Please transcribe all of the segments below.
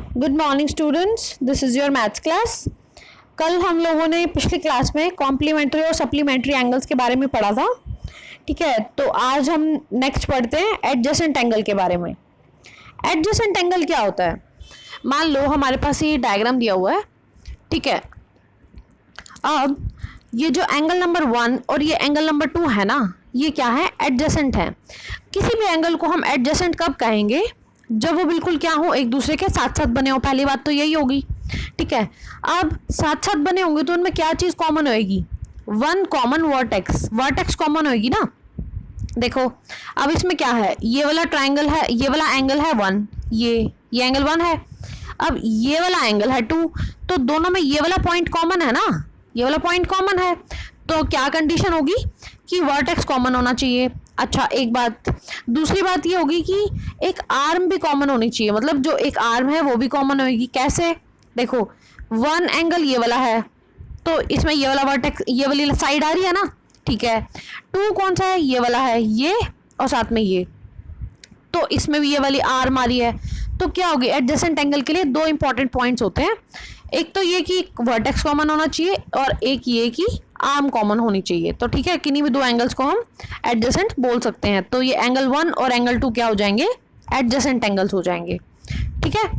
Good morning students, this is your maths class. कल हम लोगों ने पिछली क्लास में कॉम्प्लीमेंट्री और सप्लीमेंट्री एंगल्स के बारे में पढ़ा था। ठीक है, तो आज हम नेक्स्ट पढ़ते हैं एडजेसेंट एंगल के बारे में। एडजेसेंट एंगल क्या होता है? मान लो हमारे पास ये डायग्राम दिया हुआ है। ठीक है, अब ये जो एंगल नंबर 1 और ये एंगल नंबर 2 है ना, ये क्या है? एडजेसेंट है। किसी भी एंगल को हम एडजेसेंट कब कहेंगे? जब वो बिल्कुल क्या हो, एक दूसरे के साथ साथ बने हो। पहली बात तो यही होगी। ठीक है, अब साथ साथ बने होंगे तो उनमें क्या चीज़ कॉमन होएगी? One common vertex, vertex common होएगी ना। देखो अब इसमें क्या है, ये वाला ट्राइंगल है, ये वाला एंगल है 1, ये एंगल 1 है। अब ये वाला एंगल है 2, तो दोनों में ये वाला पॉइंट कॉमन है ना, ये वाला पॉइंट कॉमन है। तो क्या कंडीशन होगी कि वर्टेक्स कॉमन होना चाहिए। अच्छा, एक बात, दूसरी बात ये होगी कि एक आर्म भी कॉमन होनी चाहिए, मतलब जो एक आर्म है वो भी कॉमन होगी। कैसे? देखो 1 एंगल ये वाला है, तो इसमें ये वाला वर्टेक्स, ये वाली साइड आ रही है ना। ठीक है, 2 कौन सा है? ये वाला है, ये और साथ में ये, तो इसमें भी ये वाली आर्म आ रही है। तो क्या होगी? एडजेसेंट एंगल के लिए 2 इंपॉर्टेंट पॉइंट्स होते हैं। एक तो ये कि वर्टेक्स कॉमन होना चाहिए और एक ये कि आर्म कॉमन होनी चाहिए। तो ठीक है, किन्हीं भी 2 एंगल्स को हम एडजेसेंट बोल सकते हैं। तो ये एंगल 1 और एंगल 2 क्या हो जाएंगे? एडजेसेंट एंगल्स हो जाएंगे। ठीक है,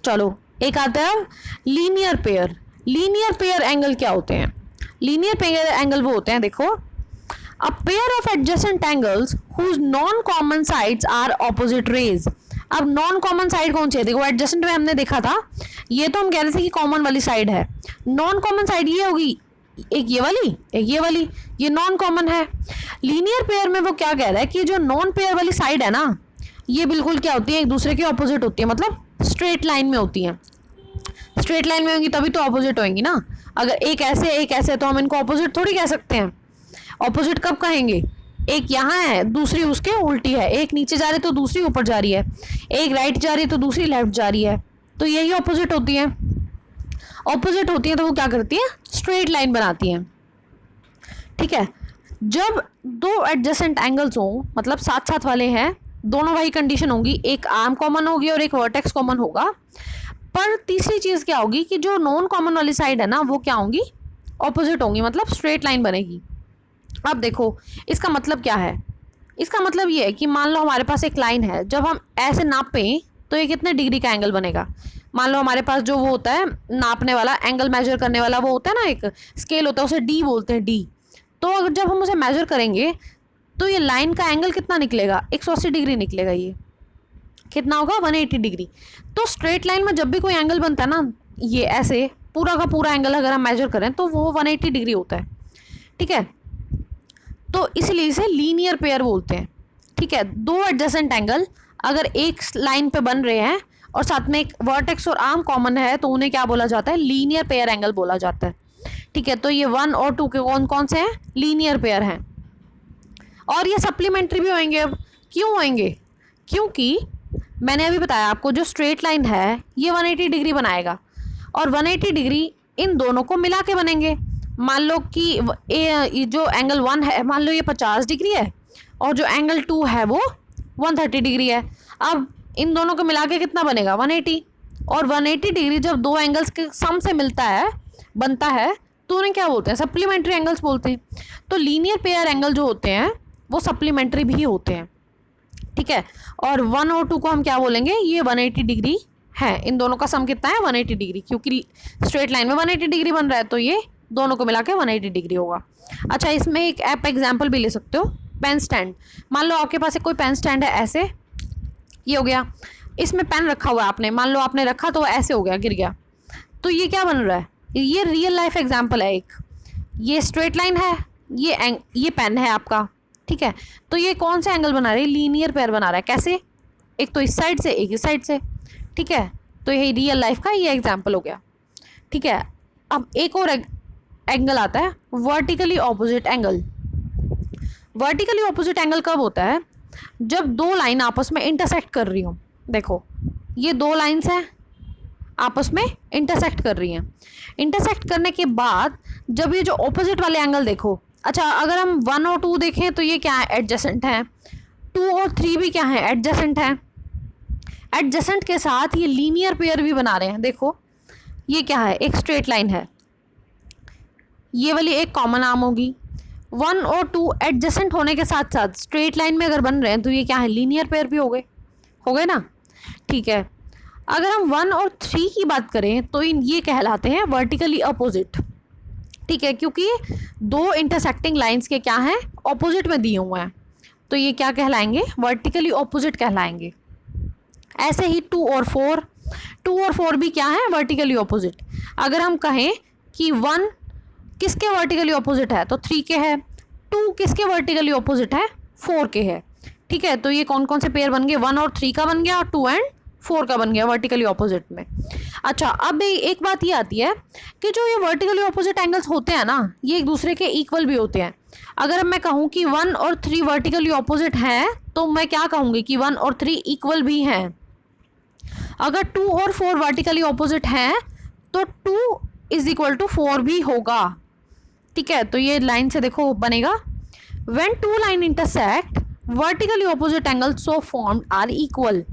चलो एक आता है अब linear pair. Linear pair angle क्या होते हैं? लीनियर पेयर एंगल वो होते हैं, देखो, a pair of adjacent angles whose non common sides are opposite rays. अब नॉन कॉमन साइड कौन सी है? देखो एडजेसेंट में हमने देखा था, ये तो हम कह रहे थे कि कॉमन वाली साइड है। नॉन कॉमन साइड ये होगी, एक ये वाली, एक ये वाली, ये नॉन कॉमन है। लीनियर पेयर में वो क्या कह रहा है कि जो नॉन पेयर वाली साइड है ना, ये बिल्कुल क्या होती है? एक दूसरे के ऑपोजिट होती है, मतलब स्ट्रेट लाइन में होती है। स्ट्रेट लाइन में होंगी तभी तो ऑपोजिट होंगी ना। अगर एक ऐसे तो हम इनको ऑपोजिट थोड़ी कह सकते हैं। ऑपोजिट कब कहेंगे? एक यहाँ है, दूसरी उसके उल्टी है, एक नीचे जा रही तो दूसरी ऊपर जा रही है, एक राइट जा रही है तो दूसरी लेफ्ट जा रही है, तो यही ऑपोजिट होती है। ऑपोजिट होती है तो वो क्या करती है? स्ट्रेट लाइन बनाती है। ठीक है, जब 2 एडजेसेंट एंगल्स हों, मतलब साथ साथ वाले हैं, दोनों वही कंडीशन होगी, एक आर्म कॉमन होगी और एक वर्टेक्स कॉमन होगा। पर तीसरी चीज़ क्या होगी कि जो नॉन कॉमन वाली साइड है ना, वो क्या होंगी? ऑपोजिट होंगी, मतलब स्ट्रेट लाइन बनेगी। अब देखो इसका मतलब क्या है? इसका मतलब ये है कि मान लो हमारे पास एक लाइन है, जब हम ऐसे नापें तो ये कितने डिग्री का एंगल बनेगा? मान लो हमारे पास जो वो होता है नापने वाला, एंगल मेजर करने वाला, वो होता है ना, एक स्केल होता है, उसे डी बोलते हैं, डी। तो अगर जब हम उसे मेजर करेंगे तो ये लाइन का एंगल कितना निकलेगा? 180 डिग्री निकलेगा। ये कितना होगा? 180 डिग्री। तो स्ट्रेट लाइन में जब भी कोई एंगल बनता है ना, ये ऐसे पूरा का पूरा एंगल अगर हम मेजर करें तो वो 180 डिग्री होता है। ठीक है, तो इसलिए इसे लीनियर पेयर बोलते हैं। ठीक है, 2 एडजेसेंट एंगल अगर एक लाइन पे बन रहे हैं और साथ में एक वर्टेक्स और आर्म कॉमन है तो उन्हें क्या बोला जाता है? लीनियर पेयर एंगल बोला जाता है। ठीक है, तो ये 1 और 2 के कौन कौन से हैं? लीनियर पेयर हैं। और ये सप्लीमेंट्री भी होंगे। अब क्यों होंगे? क्योंकि मैंने अभी बताया आपको, जो स्ट्रेट लाइन है ये 180 डिग्री बनाएगा और 180 डिग्री इन दोनों को मिला के बनेंगे। मान लो कि ये जो एंगल 1 है, मान लो ये 50 डिग्री है और जो एंगल 2 है वो 130 डिग्री है। अब इन दोनों को मिला के कितना बनेगा? 180। और 180 डिग्री जब 2 एंगल्स के सम से मिलता है, बनता है, तो उन्हें क्या बोलते हैं? सप्लीमेंट्री एंगल्स बोलते हैं। तो लीनियर पेयर एंगल जो होते हैं वो सप्लीमेंट्री भी होते हैं। ठीक है, और 1 और 2 को हम क्या बोलेंगे? ये 180 डिग्री है। इन दोनों का सम कितना है? 180 डिग्री, क्योंकि स्ट्रेट लाइन में 180 डिग्री बन रहा है तो ये दोनों को मिला के 180 डिग्री होगा। अच्छा, इसमें एक ऐप एग्जाम्पल भी ले सकते हो, पेन स्टैंड। मान लो आपके पास एक कोई पेन स्टैंड है, ऐसे, ये हो गया, इसमें पेन रखा हुआ है आपने, मान लो आपने रखा तो ऐसे हो गया, गिर गया, तो ये क्या बन रहा है? ये रियल लाइफ एग्जाम्पल है एक। ये स्ट्रेट लाइन है, ये पेन है आपका। ठीक है, तो ये कौन सा एंगल बना रहा है? लीनियर पेयर बना रहा है। कैसे? एक तो इस साइड से, एक इस साइड से। ठीक है, तो यही रियल लाइफ का ये एग्जाम्पल हो गया। ठीक है, अब एक और एंगल आता है vertically opposite angle. Vertically opposite angle कब होता है? जब 2 लाइन आपस में इंटरसेक्ट कर रही हो। देखो ये 2 लाइन्स हैं, आपस में इंटरसेक्ट कर रही हैं। इंटरसेक्ट करने के बाद जब ये जो ऑपोजिट वाले एंगल देखो, अच्छा अगर हम 1 और 2 देखें तो ये क्या है? एडजेसेंट हैं। 2 और 3 भी क्या है? एडजेसेंट हैं। एडजेसेंट के साथ ये लीनियर पेयर भी बना रहे हैं। देखो ये क्या है, एक स्ट्रेट लाइन है, ये वाली एक कॉमन आर्म होगी। 1 और 2 एडजेसेंट होने के साथ साथ स्ट्रेट लाइन में अगर बन रहे हैं तो ये क्या है, लीनियर पेयर भी हो गए ना। ठीक है, अगर हम 1 और 3 की बात करें तो ये कहलाते हैं वर्टिकली अपोजिट। ठीक है, क्योंकि दो इंटरसेक्टिंग लाइंस के क्या हैं, ऑपोजिट में दिए हुए हैं, तो ये क्या कहलाएंगे, वर्टिकली ऑपोजिट कहलाएंगे। ऐसे ही 2 और 4 भी क्या है, वर्टिकली ऑपोजिट। अगर हम कहें कि 1 किसके वर्टिकली ऑपोजिट है, तो 3 के है। 2 किसके वर्टिकली ऑपोजिट है, 4 के है। ठीक है, तो ये कौन कौन से पेयर बन गए, 1 और 3 का बन गया और 2 एंड 4 का बन गया वर्टिकली ऑपोजिट में। अच्छा, अब एक बात ये आती है कि जो ये वर्टिकली ऑपोजिट एंगल्स होते हैं ना, ये एक दूसरे के इक्वल भी होते हैं। अगर मैं कहूँ कि 1 और 3 वर्टिकली ऑपोजिट हैं तो मैं क्या कहूँगी कि 1 और 3 इक्वल भी हैं। अगर 2 और 4 वर्टिकली ऑपोजिट हैं तो 2 इज इक्वल टू 4 भी होगा। ठीक है, तो ये लाइन से देखो बनेगा, when 2 line intersect vertically opposite angles so formed are equal.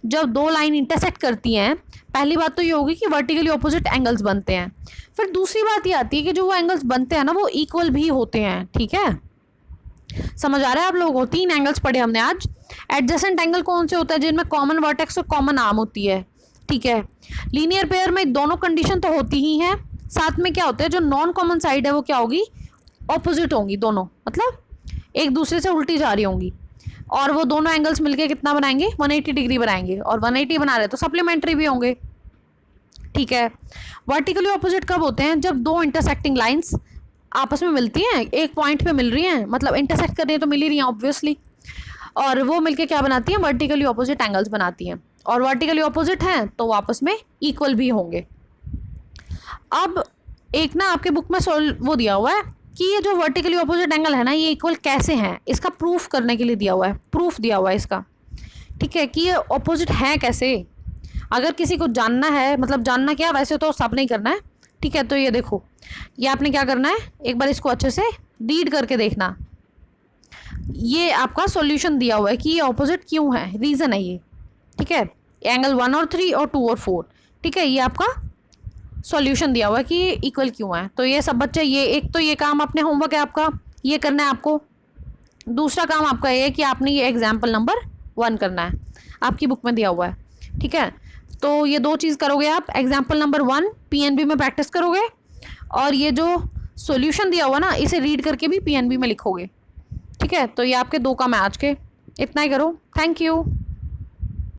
जब दो लाइन इंटरसेक्ट करती हैं, पहली बात तो ये होगी कि वर्टिकली ऑपोजिट एंगल्स बनते हैं। फिर दूसरी बात ये आती है कि जो वो एंगल्स बनते हैं ना, वो इक्वल भी होते हैं। ठीक है, समझ आ रहा है आप लोगों को? 3 एंगल्स पढ़े हमने आज। एडजेसेंट एंगल कौन से होता है, जिनमें कॉमन वर्टेक्स और कॉमन आर्म होती है। ठीक है, लीनियर पेयर में दोनों कंडीशन तो होती ही हैं, साथ में क्या होता है, जो नॉन कॉमन साइड है वो क्या होगी, ऑपोजिट होंगी दोनों, मतलब एक दूसरे से उल्टी जा रही होंगी, और वो दोनों एंगल्स मिलके कितना बनाएंगे, 180 डिग्री बनाएंगे। और 180 बना रहे तो सप्लीमेंट्री भी होंगे। ठीक है, वर्टिकली ऑपोजिट कब होते हैं, जब दो इंटरसेक्टिंग लाइंस आपस में मिलती हैं, एक पॉइंट पे मिल रही हैं, मतलब इंटरसेक्ट कर रही हैं तो मिल ही रही हैं ऑब्वियसली, और वो मिलके क्या बनाती हैं, वर्टिकली ऑपोजिट एंगल्स बनाती हैं। और वर्टिकली ऑपोजिट हैं तो आपस में इक्वल भी होंगे। अब एक ना आपके बुक में वो दिया हुआ है कि ये जो वर्टिकली ऑपोजिट एंगल है ना, ये इक्वल कैसे हैं, इसका प्रूफ करने के लिए दिया हुआ है, प्रूफ दिया हुआ है इसका। ठीक है, कि ये ऑपोजिट हैं कैसे। अगर किसी को जानना है, मतलब जानना क्या, वैसे तो सब नहीं करना है। ठीक है, तो ये देखो, ये आपने क्या करना है, एक बार इसको अच्छे से रीड करके देखना। ये आपका सॉल्यूशन दिया हुआ है कि ये ऑपोजिट क्यों है, रीज़न है ये। ठीक है, एंगल 1 और 3 और 2 और 4। ठीक है, ये आपका सॉल्यूशन दिया हुआ है कि ये इक्वल क्यों है। तो ये सब बच्चे, ये एक तो ये काम अपने होमवर्क है आपका, ये करना है आपको। दूसरा काम आपका ये है कि आपने ये एग्जाम्पल नंबर 1 करना है, आपकी बुक में दिया हुआ है। ठीक है, तो ये 2 चीज़ करोगे आप, एग्जाम्पल नंबर 1 पीएनबी में प्रैक्टिस करोगे, और ये जो सॉल्यूशन दिया हुआ ना, इसे रीड करके भी पीएनबी में लिखोगे। ठीक है, तो ये आपके 2 काम है आज के, इतना ही करो। Thank you.